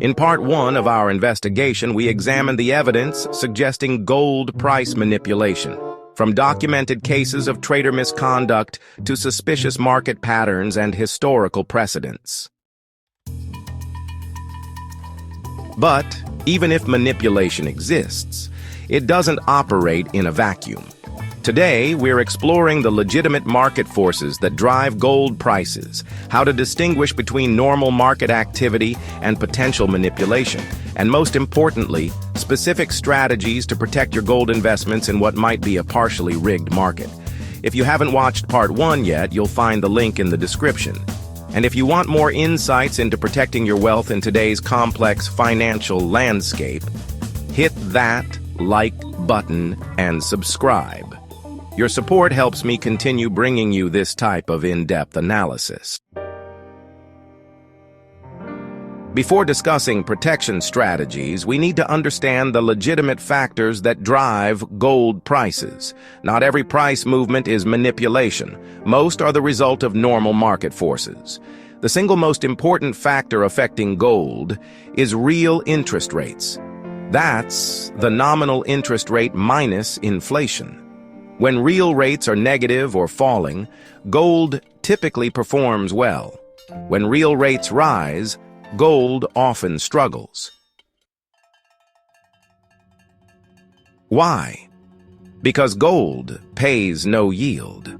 In part 1 of our investigation, we examined the evidence suggesting gold price manipulation, from documented cases of trader misconduct to suspicious market patterns and historical precedents. But even if manipulation exists, it doesn't operate in a vacuum. Today, we're exploring the legitimate market forces that drive gold prices, how to distinguish between normal market activity and potential manipulation, and most importantly, specific strategies to protect your gold investments in what might be a partially rigged market. If you haven't watched part 1 yet, you'll find the link in the description. And if you want more insights into protecting your wealth in today's complex financial landscape, hit that like button and subscribe. Your support helps me continue bringing you this type of in-depth analysis. Before discussing protection strategies, we need to understand the legitimate factors that drive gold prices. Not every price movement is manipulation. Most are the result of normal market forces. The single most important factor affecting gold is real interest rates. That's the nominal interest rate minus inflation. When real rates are negative or falling, gold typically performs well. When real rates rise, gold often struggles. Why? Because gold pays no yield.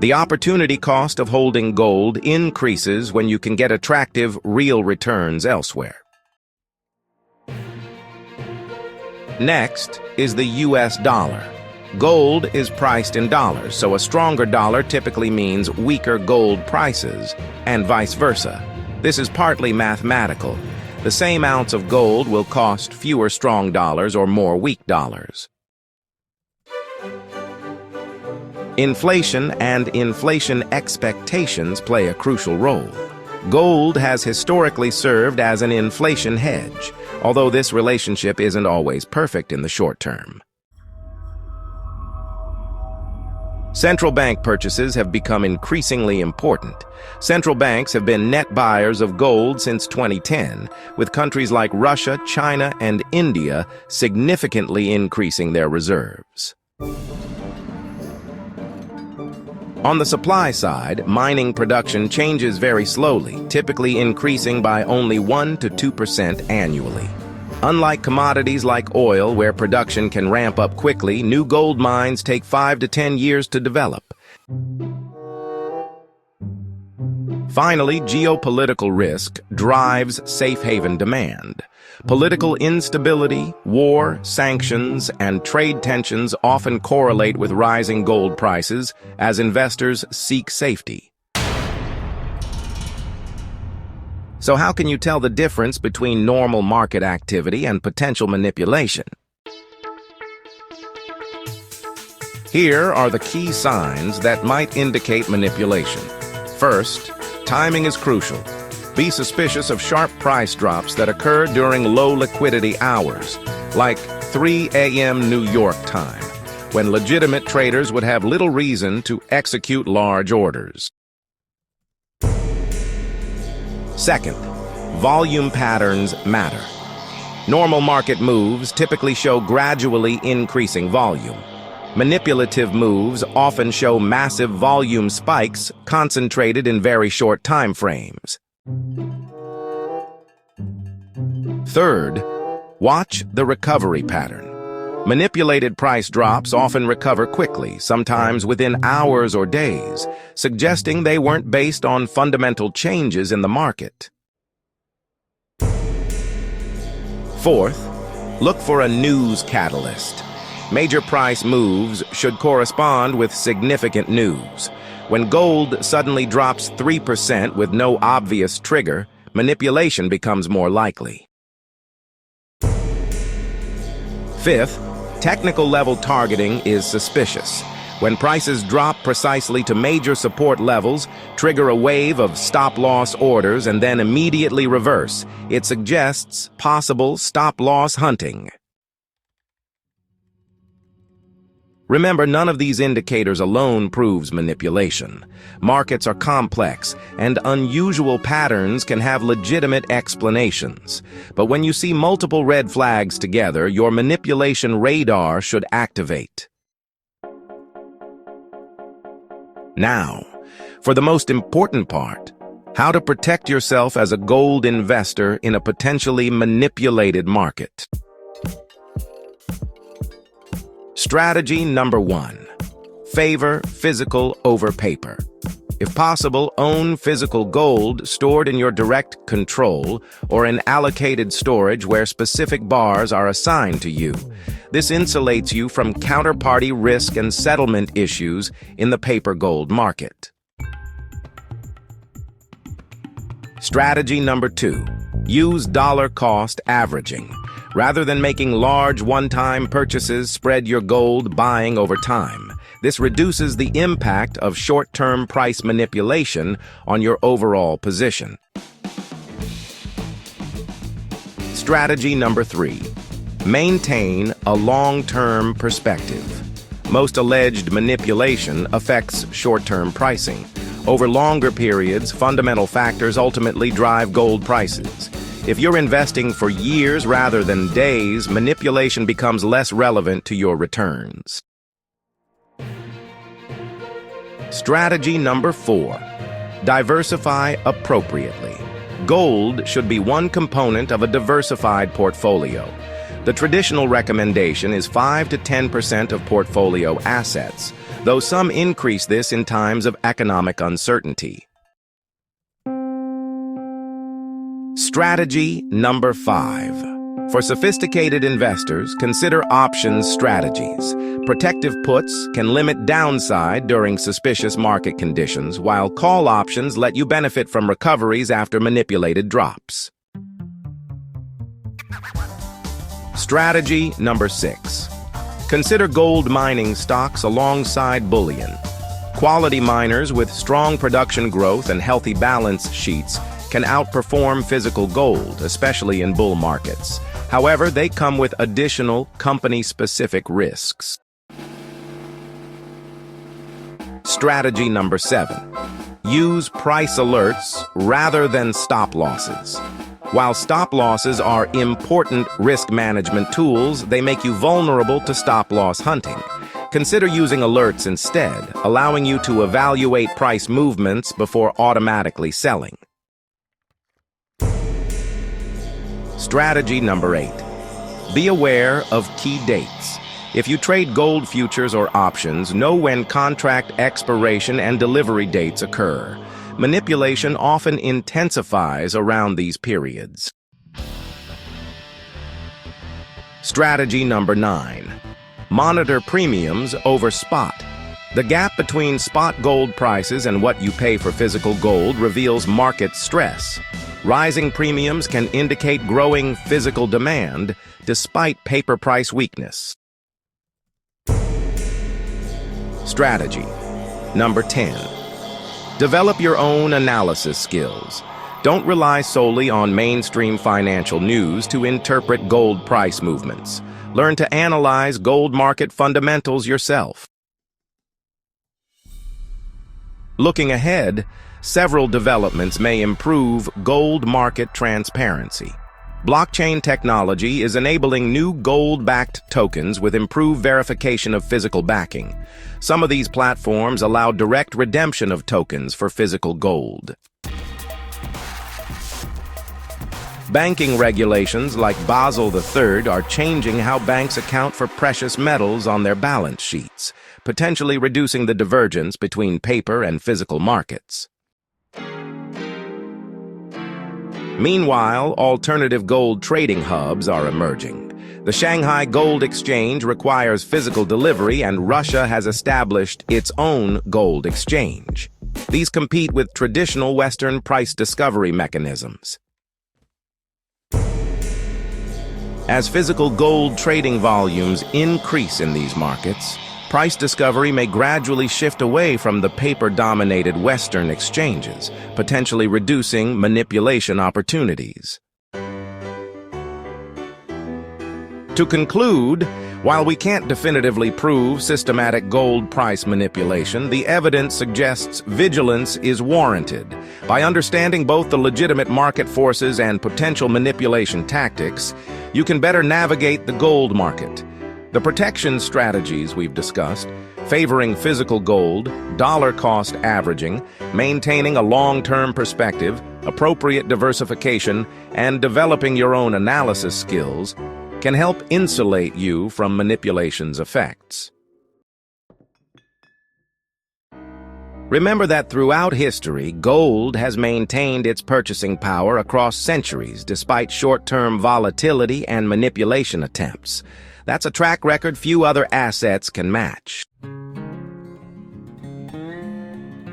The opportunity cost of holding gold increases when you can get attractive real returns elsewhere. Next is the US dollar. Gold is priced in dollars, so a stronger dollar typically means weaker gold prices, and vice versa. This is partly mathematical. The same ounce of gold will cost fewer strong dollars or more weak dollars. Inflation and inflation expectations play a crucial role. Gold has historically served as an inflation hedge, although this relationship isn't always perfect in the short term. Central bank purchases have become increasingly important. Central banks have been net buyers of gold since 2010, with countries like Russia, China, and India significantly increasing their reserves. On the supply side, mining production changes very slowly, typically increasing by only 1 to 2% annually. Unlike commodities like oil, where production can ramp up quickly, new gold mines take 5 to 10 years to develop. Finally, geopolitical risk drives safe haven demand. Political instability, war, sanctions, and trade tensions often correlate with rising gold prices as investors seek safety. So how can you tell the difference between normal market activity and potential manipulation? Here are the key signs that might indicate manipulation. First, timing is crucial. Be suspicious of sharp price drops that occur during low liquidity hours, like 3 a.m. New York time, when legitimate traders would have little reason to execute large orders. Second, volume patterns matter. Normal market moves typically show gradually increasing volume. Manipulative moves often show massive volume spikes concentrated in very short time frames. Third, watch the recovery pattern. Manipulated price drops often recover quickly, sometimes within hours or days, suggesting they weren't based on fundamental changes in the market. Fourth, look for a news catalyst. Major price moves should correspond with significant news. When gold suddenly drops 3% with no obvious trigger, manipulation becomes more likely. Fifth, technical level targeting is suspicious. When prices drop precisely to major support levels, trigger a wave of stop-loss orders, and then immediately reverse, it suggests possible stop-loss hunting. Remember, none of these indicators alone proves manipulation. Markets are complex, and unusual patterns can have legitimate explanations. But when you see multiple red flags together, your manipulation radar should activate. Now, for the most important part, how to protect yourself as a gold investor in a potentially manipulated market. Strategy number 1. Favor physical over paper. If possible, own physical gold stored in your direct control or in allocated storage where specific bars are assigned to you. This insulates you from counterparty risk and settlement issues in the paper gold market. Strategy number 2. Use dollar cost averaging. Rather than making large one-time purchases, spread your gold buying over time. This reduces the impact of short-term price manipulation on your overall position. Strategy number 3. Maintain a long-term perspective. Most alleged manipulation affects short-term pricing. Over longer periods, fundamental factors ultimately drive gold prices. If you're investing for years rather than days, manipulation becomes less relevant to your returns. Strategy number 4. Diversify appropriately. Gold should be one component of a diversified portfolio. The traditional recommendation is 5 to 10% of portfolio assets, though some increase this in times of economic uncertainty. Strategy number 5. For sophisticated investors, consider options strategies. Protective puts can limit downside during suspicious market conditions, while call options let you benefit from recoveries after manipulated drops. Strategy number 6. Consider gold mining stocks alongside bullion. Quality miners with strong production growth and healthy balance sheets can outperform physical gold, especially in bull markets. However, they come with additional company-specific risks. Strategy number 7. Use price alerts rather than stop losses. While stop losses are important risk management tools, they make you vulnerable to stop-loss hunting. Consider using alerts instead, allowing you to evaluate price movements before automatically selling. Strategy number 8. Be aware of key dates. If you trade gold futures or options, know when contract expiration and delivery dates occur. Manipulation often intensifies around these periods. Strategy number 9. Monitor premiums over spot. The gap between spot gold prices and what you pay for physical gold reveals market stress. Rising premiums can indicate growing physical demand despite paper price weakness. Strategy number 10. Develop your own analysis skills. Don't rely solely on mainstream financial news to interpret gold price movements. Learn to analyze gold market fundamentals yourself. Looking ahead, several developments may improve gold market transparency. Blockchain technology is enabling new gold-backed tokens with improved verification of physical backing. Some of these platforms allow direct redemption of tokens for physical gold. Banking regulations like Basel III are changing how banks account for precious metals on their balance sheets, potentially reducing the divergence between paper and physical markets. Meanwhile, alternative gold trading hubs are emerging. The Shanghai Gold Exchange requires physical delivery, and Russia has established its own gold exchange. These compete with traditional Western price discovery mechanisms. As physical gold trading volumes increase in these markets, price discovery may gradually shift away from the paper-dominated Western exchanges, potentially reducing manipulation opportunities. To conclude, While we can't definitively prove systematic gold price manipulation, the evidence suggests vigilance is warranted. By understanding both the legitimate market forces and potential manipulation tactics, you can better navigate the gold market. The protection strategies we've discussed, favoring physical gold, dollar-cost averaging, maintaining a long-term perspective, appropriate diversification, and developing your own analysis skills, can help insulate you from manipulation's effects. Remember that throughout history, gold has maintained its purchasing power across centuries despite short-term volatility and manipulation attempts. That's a track record few other assets can match.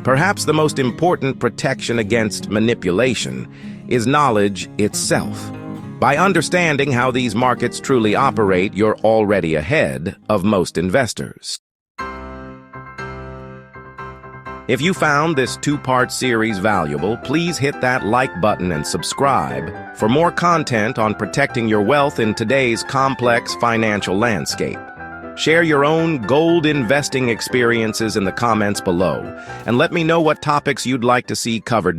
Perhaps the most important protection against manipulation is knowledge itself. By understanding how these markets truly operate, you're already ahead of most investors. If you found this two-part series valuable, please hit that like button and subscribe for more content on protecting your wealth in today's complex financial landscape. Share your own gold investing experiences in the comments below, and let me know what topics you'd like to see covered next.